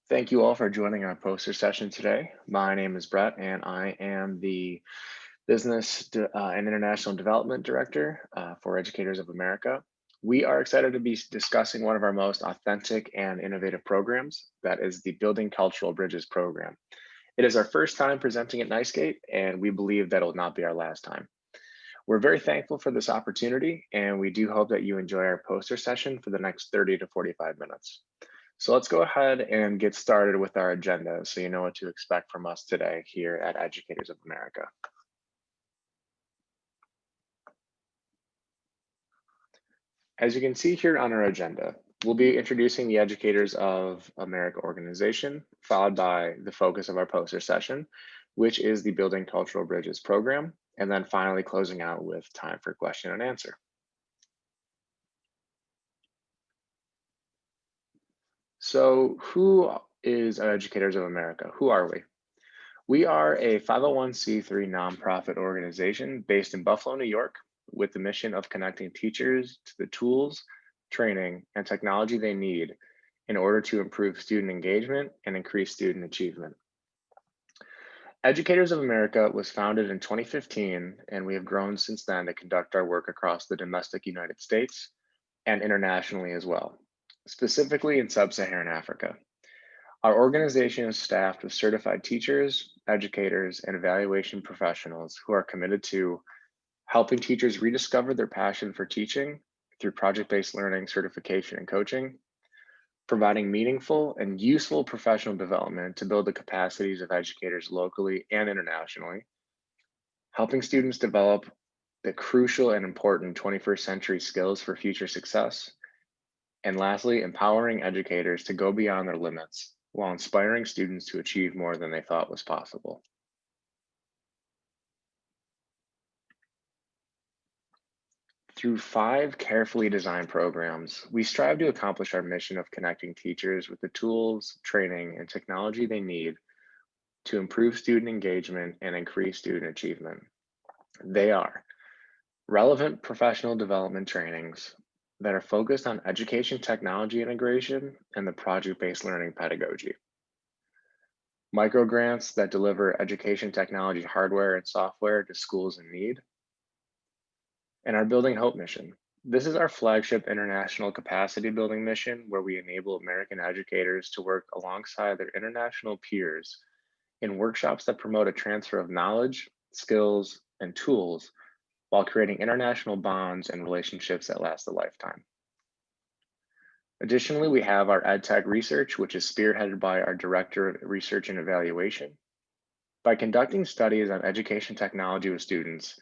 Thank you all for joining our poster session today. My name is Brett, and I am the and International Development Director for Educators of America. We are excited to be discussing one of our most authentic and innovative programs, that is the Building Cultural Bridges program. It is our first time presenting at NYSCATE, and we believe that it will not be our last time. We're very thankful for this opportunity, and we do hope that you enjoy our poster session for the next 30 to 45 minutes. So let's go ahead and get started with our agenda so you know what to expect from us today here at Educators of America. As you can see here on our agenda, we'll be introducing the Educators of America organization, followed by the focus of our poster session, which is the Building Cultural Bridges program, and then finally closing out with time for question and answer. So who is Educators of America? Who are we? We are a 501c3 nonprofit organization based in Buffalo, New York, with the mission of connecting teachers to the tools, training, and technology they need in order to improve student engagement and increase student achievement. Educators of America was founded in 2015, and we have grown since then to conduct our work across the domestic United States and internationally as well, specifically in sub-Saharan Africa. Our organization is staffed with certified teachers, educators, and evaluation professionals who are committed to helping teachers rediscover their passion for teaching through project-based learning, certification, and coaching, providing meaningful and useful professional development to build the capacities of educators locally and internationally, helping students develop the crucial and important 21st century skills for future success, and lastly, empowering educators to go beyond their limits while inspiring students to achieve more than they thought was possible. Through 5 carefully designed programs, we strive to accomplish our mission of connecting teachers with the tools, training, and technology they need to improve student engagement and increase student achievement. They are relevant professional development trainings that are focused on education technology integration and the project-based learning pedagogy. Micro grants that deliver education technology hardware and software to schools in need. And our Building Hope mission. This is our flagship international capacity building mission where we enable American educators to work alongside their international peers in workshops that promote a transfer of knowledge, skills, and tools while creating international bonds and relationships that last a lifetime. Additionally, we have our EdTech research, which is spearheaded by our Director of Research and Evaluation. By conducting studies on education technology with students,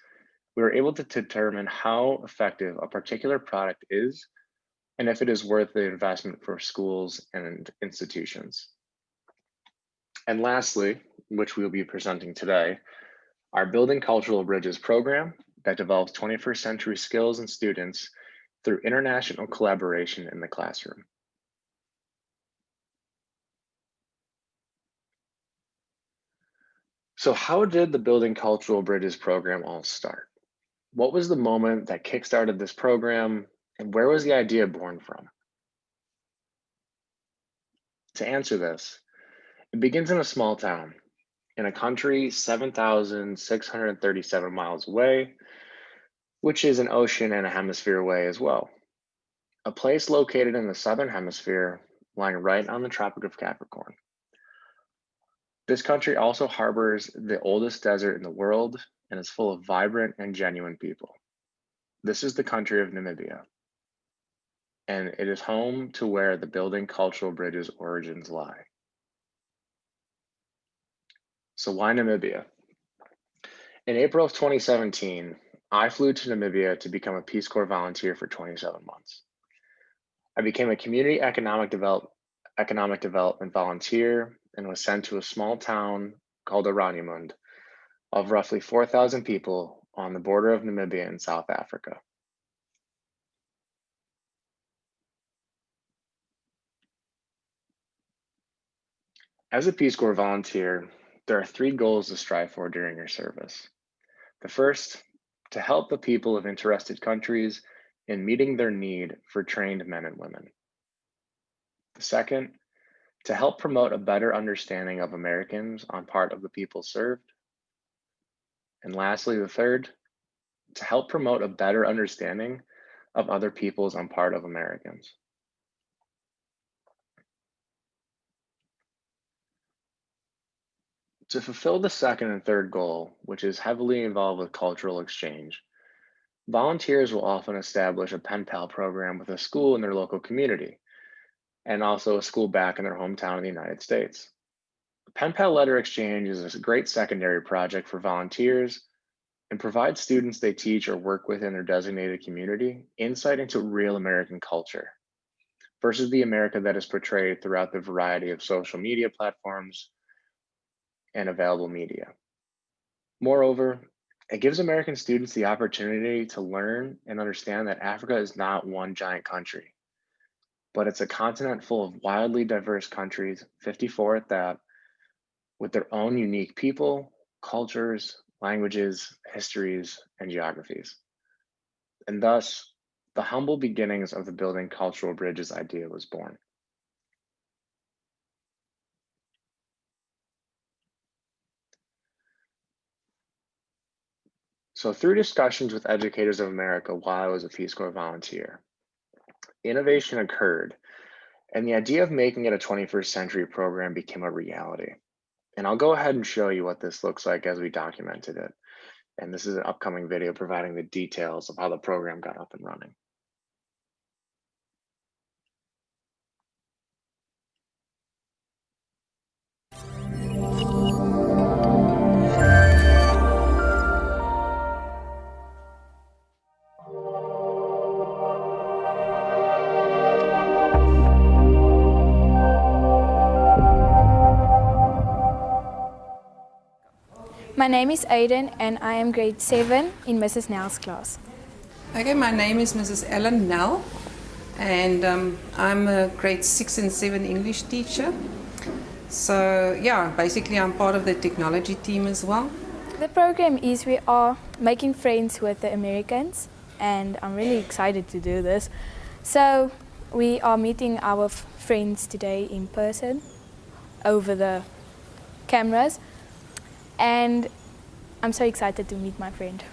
we were able to determine how effective a particular product is and if it is worth the investment for schools and institutions. And lastly, which we'll be presenting today, our Building Cultural Bridges program that develops 21st century skills in students through international collaboration in the classroom. So how did the Building Cultural Bridges program all start? What was the moment that kickstarted this program, and where was the idea born from? To answer this, it begins in a small town in a country 7,637 miles away, which is an ocean and a hemisphere away as well. A place located in the southern hemisphere, lying right on the Tropic of Capricorn. This country also harbors the oldest desert in the world and is full of vibrant and genuine people. This is the country of Namibia, and it is home to where the Building Cultural Bridges origins lie. So why Namibia? In April of 2017, I flew to Namibia to become a Peace Corps volunteer for 27 months. I became a community economic development volunteer and was sent to a small town called Oraniemund of roughly 4,000 people on the border of Namibia and South Africa. As a Peace Corps volunteer, there are 3 goals to strive for during your service. The first, to help the people of interested countries in meeting their need for trained men and women. The second, to help promote a better understanding of Americans on part of the people served. And lastly, the third, to help promote a better understanding of other peoples on part of Americans. To fulfill the second and third goal, which is heavily involved with cultural exchange, volunteers will often establish a pen pal program with a school in their local community and also a school back in their hometown in the United States. The pen pal letter exchange is a great secondary project for volunteers and provides students they teach or work with in their designated community insight into real American culture versus the America that is portrayed throughout the variety of social media platforms and available media. Moreover, it gives American students the opportunity to learn and understand that Africa is not one giant country, but it's a continent full of wildly diverse countries, 54 at that, with their own unique people, cultures, languages, histories, and geographies. And thus, the humble beginnings of the Building Cultural Bridges idea was born. So through discussions with Educators of America while I was a Peace Corps volunteer, innovation occurred, and the idea of making it a 21st century program became a reality. And I'll go ahead and show you what this looks like as we documented it. And this is an upcoming video providing the details of how the program got up and running. My name is Aiden and I am grade 7 in Mrs. Nell's class. Okay, my name is Mrs. Ellen Nell and I'm a grade 6 and 7 English teacher. So yeah, basically I'm part of the technology team as well. The program is we are making friends with the Americans and I'm really excited to do this. So we are meeting our friends today in person over the cameras. And I'm so excited to meet my friend.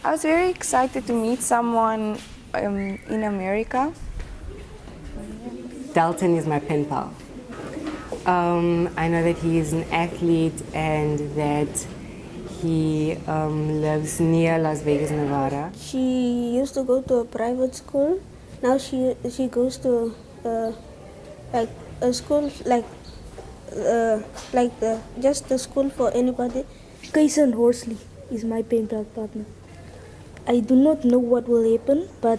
I was very excited to meet someone in America. Dalton is my pen pal. I know that he is an athlete and that he lives near Las Vegas, Nevada. She used to go to a private school. Now she goes to like a school just a school for anybody. Kaisen Horsley is my pen pal partner. I do not know what will happen, but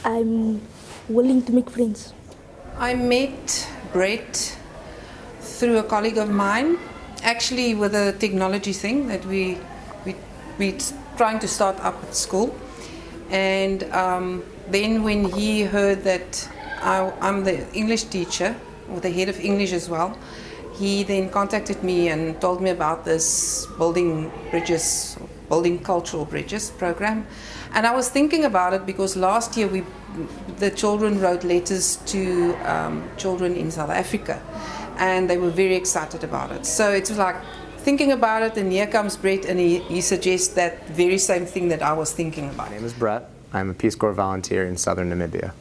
I'm willing to make friends. I met Brett through a colleague of mine, actually with a technology thing that we're trying to start up at school. And then when he heard that I'm the English teacher, or the head of English as well, he then contacted me and told me about this Building Cultural Bridges program. And I was thinking about it because last year the children wrote letters to children in South Africa and they were very excited about it. So it was like thinking about it, and here comes Brett and he suggests that very same thing that I was thinking about. My name is Brett. I'm a Peace Corps volunteer in southern Namibia.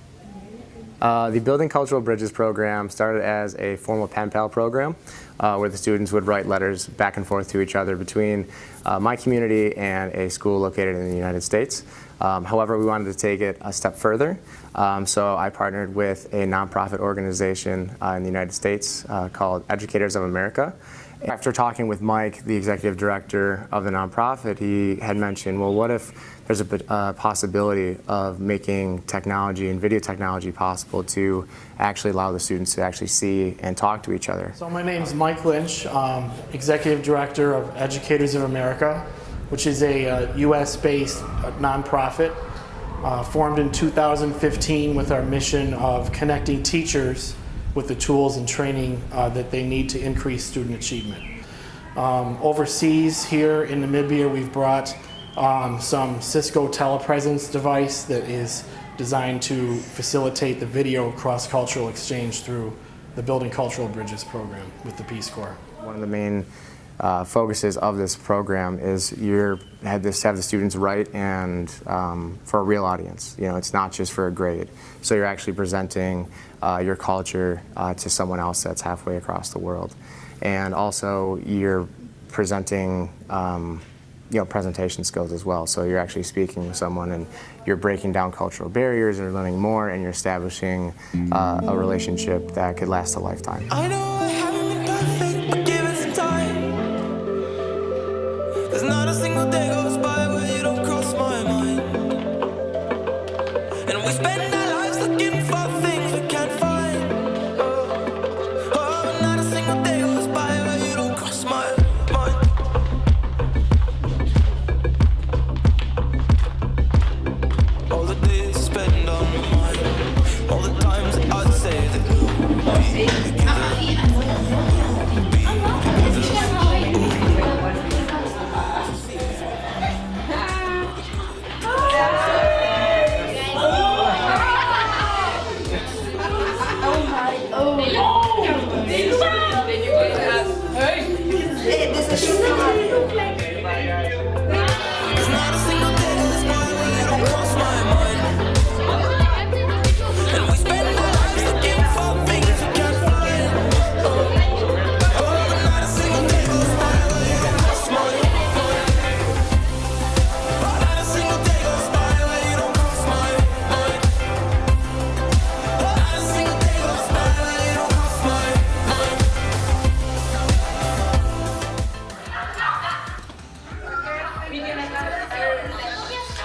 The Building Cultural Bridges program started as a formal pen pal program where the students would write letters back and forth to each other between my community and a school located in the United States. However, we wanted to take it a step further, so I partnered with a nonprofit organization in the United States called Educators of America. After talking with Mike, the executive director of the nonprofit, he had mentioned, well, what if there's a possibility of making technology and video technology possible to actually allow the students to actually see and talk to each other. So my name is Mike Lynch, executive director of Educators of America, which is a US-based nonprofit formed in 2015 with our mission of connecting teachers with the tools and training that they need to increase student achievement. Overseas here in Namibia, we've brought some Cisco telepresence device that is designed to facilitate the video cross-cultural exchange through the Building Cultural Bridges program with the Peace Corps. One of the main focuses of this program is to have the students write and for a real audience. You know, it's not just for a grade. So you're actually presenting your culture to someone else that's halfway across the world. And also you're presenting presentation skills as well. So you're actually speaking with someone and you're breaking down cultural barriers and you're learning more and you're establishing a relationship that could last a lifetime. I know I haven't been perfect, but give it some time. There's not a single day goes by where you don't cross my mind. And we spend our lives looking for things we can't find. Oh, not a single day goes by where you don't cross my mind. All the days spent on my mind, all the times that I'd say that we'll be together.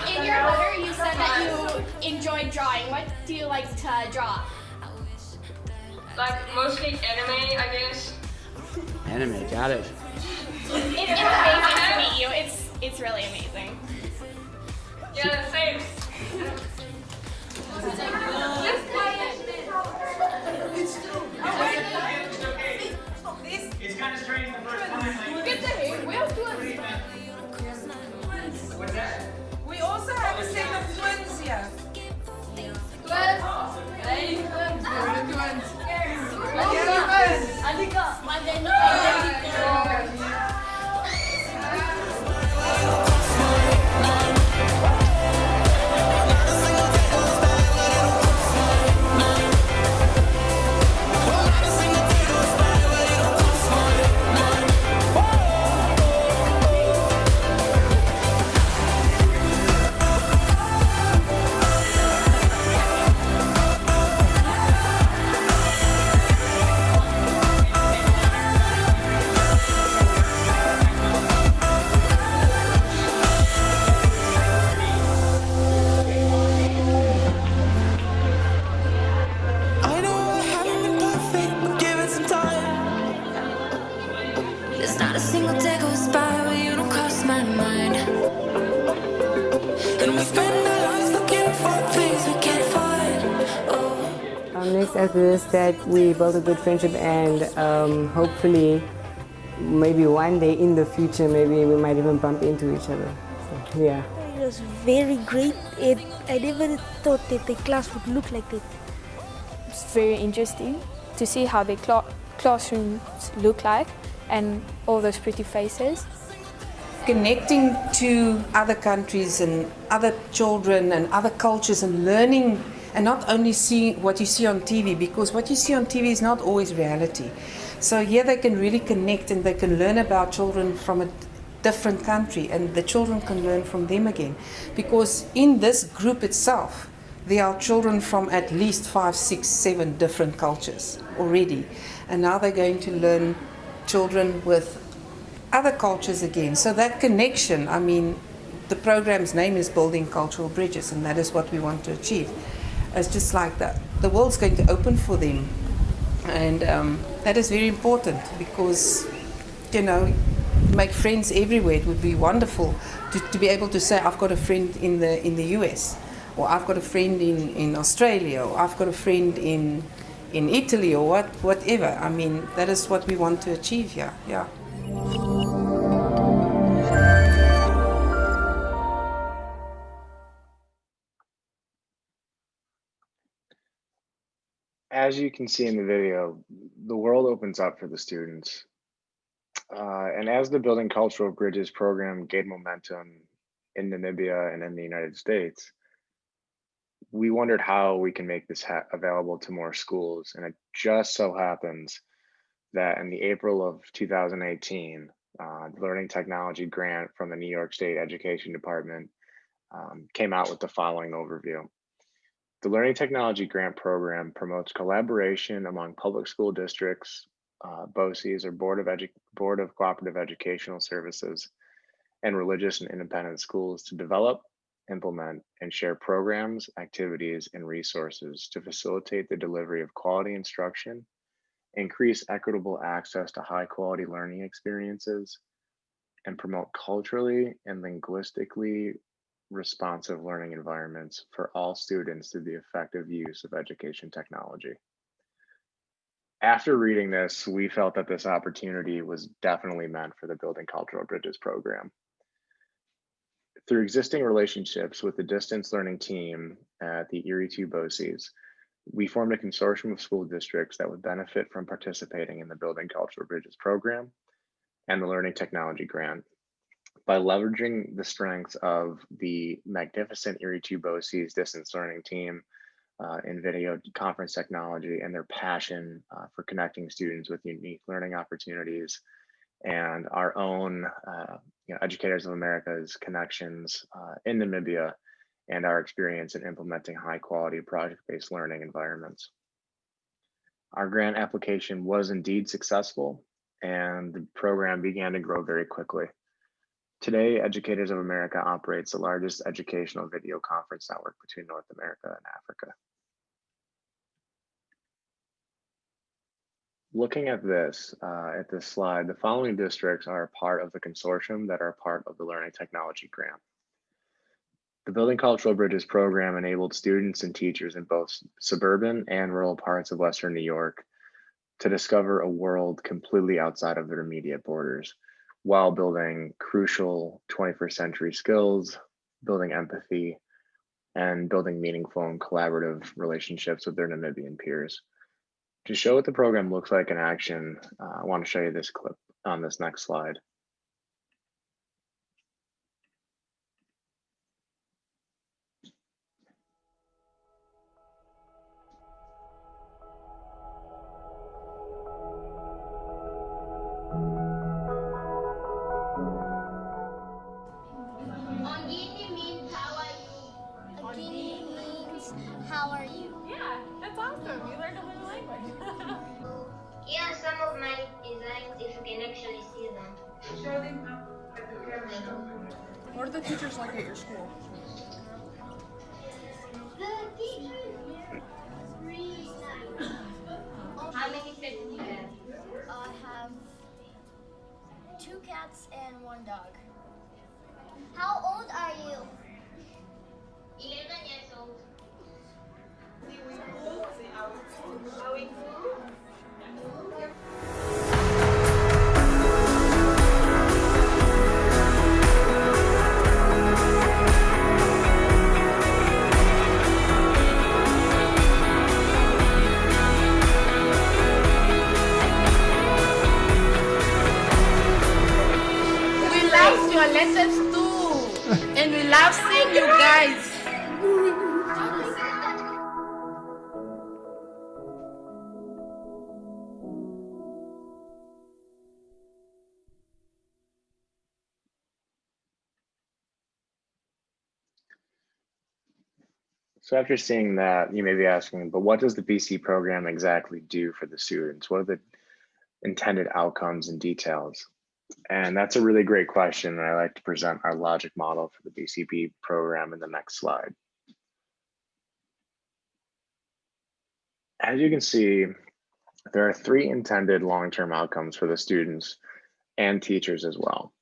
In your letter, you said that you enjoyed drawing. What do you like to draw? Like mostly anime, I guess. Anime, got it. It's amazing to meet you. It's really amazing. Yeah, same. It's kind of strange the first time. Good to hear. We have twins. What's that? We also have a set of twins here. Twins. Hey, twins. Twins. Anika, my name is I know I haven't been perfect, but give it some time. There's not a single day goes by where you don't cross my mind. And we spend our lives looking for things we can't find. Oh. Next after this, that we build a good friendship and hopefully maybe one day in the future maybe we might even bump into each other. So, yeah. It was very great. I never thought that the class would look like that. It's very interesting to see how the classrooms look like and all those pretty faces. Connecting to other countries and other children and other cultures and learning, and not only seeing what you see on TV, because what you see on TV is not always reality. So here they can really connect and they can learn about children from a different country, and the children can learn from them again. Because in this group itself, there are children from at least 5, 6, 7 different cultures already. And now they're going to learn children with other cultures again. So that connection, I mean, the program's name is Building Cultural Bridges, and that is what we want to achieve. It's just like that. The world's going to open for them. And that is very important because, you know, make friends everywhere. It would be wonderful to be able to say, I've got a friend in the US, or I've got a friend in Australia, or I've got a friend in Italy, or whatever. I mean, that is what we want to achieve here. Yeah. as you can see in the video, the world opens up for the students. And as the Building Cultural Bridges program gained momentum in Namibia and in the United States, we wondered how we can make this available to more schools. And it just so happens that in the April of 2018, the Learning Technology Grant from the New York State Education Department came out with the following overview. The Learning Technology Grant Program promotes collaboration among public school districts, BOCES, or Board of Cooperative Educational Services, and religious and independent schools to develop, implement, and share programs, activities, and resources to facilitate the delivery of quality instruction, increase equitable access to high-quality learning experiences, and promote culturally and linguistically responsive learning environments for all students through the effective use of education technology. After reading this, we felt that this opportunity was definitely meant for the Building Cultural Bridges program. Through existing relationships with the distance learning team at the Erie 2 BOCES, we formed a consortium of school districts that would benefit from participating in the Building Cultural Bridges program and the Learning Technology Grant. By leveraging the strengths of the magnificent Erie 2 BOCES distance learning team in video conference technology and their passion for connecting students with unique learning opportunities, and our own Educators of America's connections in Namibia, and our experience in implementing high quality project-based learning environments. Our grant application was indeed successful, and the program began to grow very quickly. Today, Educators of America operates the largest educational video conference network between North America and Africa. Looking at this slide, the following districts are part of the consortium that are part of the Learning Technology Grant. The Building Cultural Bridges program enabled students and teachers in both suburban and rural parts of Western New York to discover a world completely outside of their immediate borders, while building crucial 21st century skills, building empathy, and building meaningful and collaborative relationships with their Namibian peers. To show what the program looks like in action, I want to show you this clip on this next slide. Ongini means how are you? Ongini means how are you? Yeah, that's awesome. You learned a new language. Here are some of my designs if you can actually see them. Show them up at the camera. What are the teachers like at your school? The teachers here are really nice. How many pets do you have? I have 2 cats and 1 dog. How old are you? 11 years old. Are we cool? We love your letters too, and we love seeing you guys. So after seeing that, you may be asking, but what does the BC program exactly do for the students? What are the intended outcomes and details? And that's a really great question. And I like to present our logic model for the BCB program in the next slide. As you can see, there are 3 intended long-term outcomes for the students and teachers as well.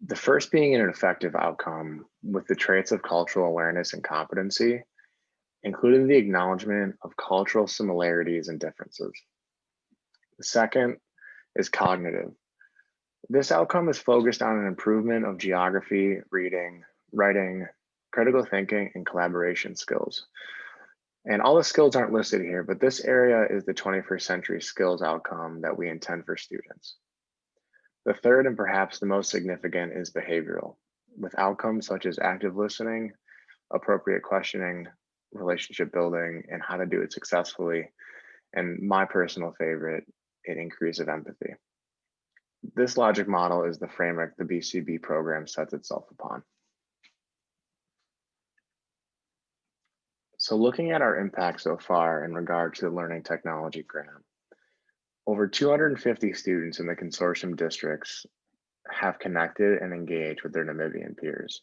The first being an effective outcome with the traits of cultural awareness and competency, including the acknowledgement of cultural similarities and differences. The second is cognitive. This outcome is focused on an improvement of geography, reading, writing, critical thinking, and collaboration skills. And all the skills aren't listed here, but this area is the 21st century skills outcome that we intend for students. The third and perhaps the most significant is behavioral, with outcomes such as active listening, appropriate questioning, relationship building, and how to do it successfully. And my personal favorite, an increase of empathy. This logic model is the framework the BCB program sets itself upon. So looking at our impact so far in regard to the Learning Technology Grant, over 250 students in the consortium districts have connected and engaged with their Namibian peers.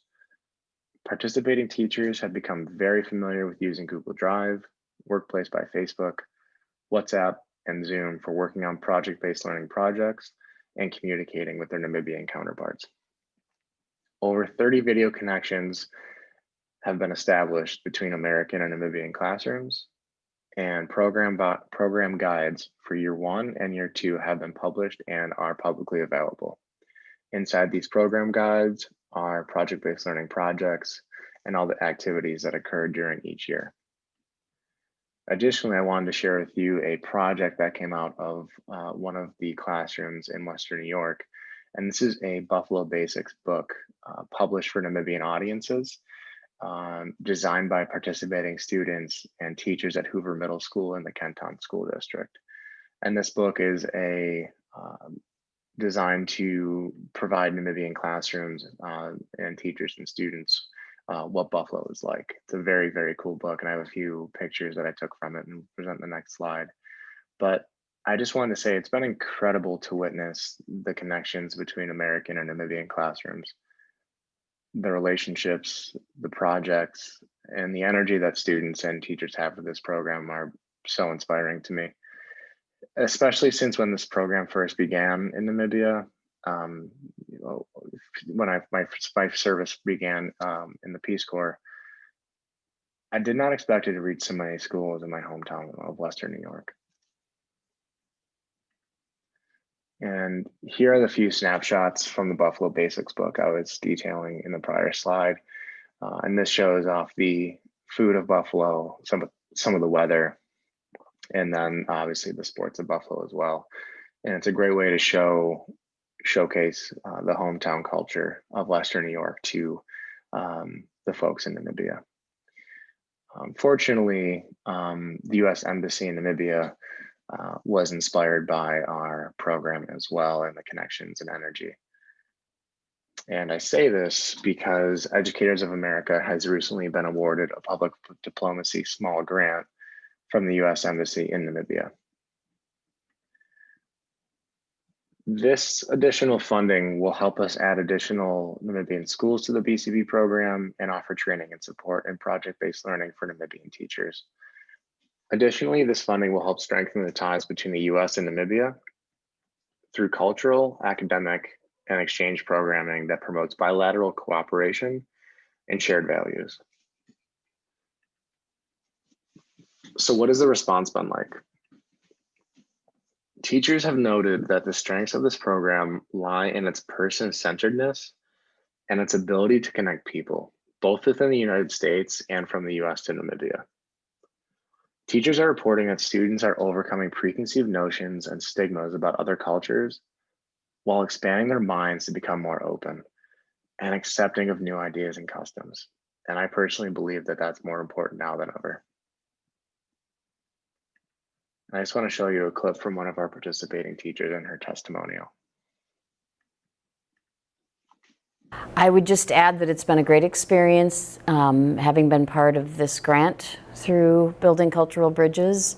Participating teachers have become very familiar with using Google Drive, Workplace by Facebook, WhatsApp, and Zoom for working on project-based learning projects and communicating with their Namibian counterparts. Over 30 video connections have been established between American and Namibian classrooms, and program guides for year 1 and year 2 have been published and are publicly available. Inside these program guides are project-based learning projects and all the activities that occurred during each year. Additionally, I wanted to share with you a project that came out of one of the classrooms in Western New York. And this is a Buffalo Basics book published for Namibian audiences, designed by participating students and teachers at Hoover Middle School in the Kenton School District. And this book is designed to provide Namibian classrooms and teachers and students what Buffalo is like. It's a very, very cool book, and I have a few pictures that I took from it and present the next slide. But I just wanted to say it's been incredible to witness the connections between American and Namibian classrooms, the relationships, the projects, and the energy that students and teachers have for this program are so inspiring to me, especially since when this program first began in Namibia. When my service began in the Peace Corps, I did not expect it to reach so many schools in my hometown of Western New York. And here are the few snapshots from the Buffalo Basics book I was detailing in the prior slide. And this shows off the food of Buffalo, some of the weather, and then obviously the sports of Buffalo as well. And it's a great way to showcase the hometown culture of Western New York to the folks in Namibia. Fortunately, the U.S. Embassy in Namibia was inspired by our program as well, and the connections and energy. And I say this because Educators of America has recently been awarded a public diplomacy small grant from the U.S. Embassy in Namibia. This additional funding will help us add additional Namibian schools to the BCB program and offer training and support in project-based learning for Namibian teachers. Additionally, this funding will help strengthen the ties between the US and Namibia through cultural, academic, and exchange programming that promotes bilateral cooperation and shared values. So what has the response been like? Teachers have noted that the strengths of this program lie in its person-centeredness and its ability to connect people, both within the United States and from the US to Namibia. Teachers are reporting that students are overcoming preconceived notions and stigmas about other cultures while expanding their minds to become more open and accepting of new ideas and customs. And I personally believe that that's more important now than ever. I just want to show you a clip from one of our participating teachers and her testimonial. I would just add that it's been a great experience having been part of this grant through Building Cultural Bridges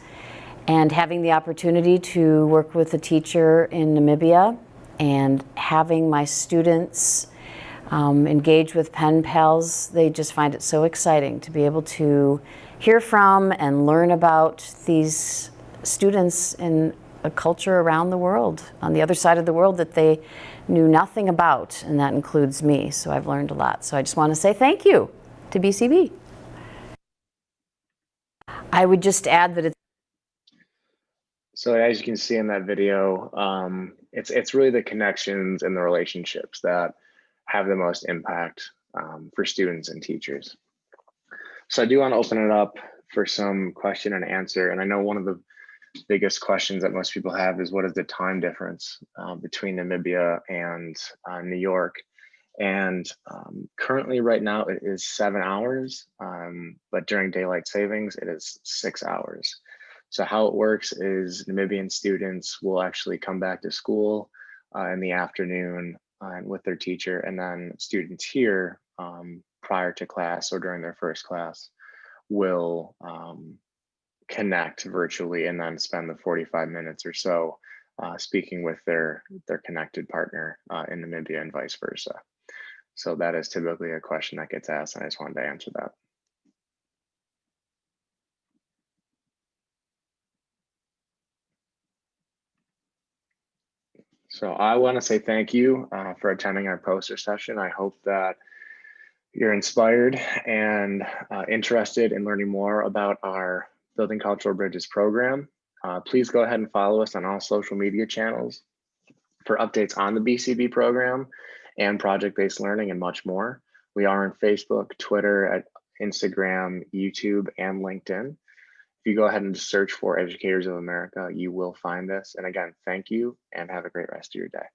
and having the opportunity to work with a teacher in Namibia and having my students engage with pen pals. They just find it so exciting to be able to hear from and learn about these students in a culture around the world, on the other side of the world that they knew nothing about, and that includes me. So I've learned a lot. So I just want to say thank you to BCB. I would just add that it's... So as you can see in that video, it's really the connections and the relationships that have the most impact for students and teachers. So I do want to open it up for some question and answer. And I know one of the biggest questions that most people have is what is the time difference between Namibia and New York? And currently right now it is 7 hours, but during daylight savings, it is 6 hours. So how it works is Namibian students will actually come back to school in the afternoon with their teacher, and then students here prior to class or during their first class will connect virtually and then spend the 45 minutes or so speaking with their connected partner in Namibia and vice versa. So that is typically a question that gets asked, and I just wanted to answer that. So I want to say thank you for attending our poster session. I hope that you're inspired and interested in learning more about our Building Cultural Bridges program. Please go ahead and follow us on all social media channels for updates on the BCB program and project-based learning and much more. We are on Facebook, Twitter, Instagram, YouTube, and LinkedIn. If you go ahead and just search for Educators of America, you will find us. And again, thank you and have a great rest of your day.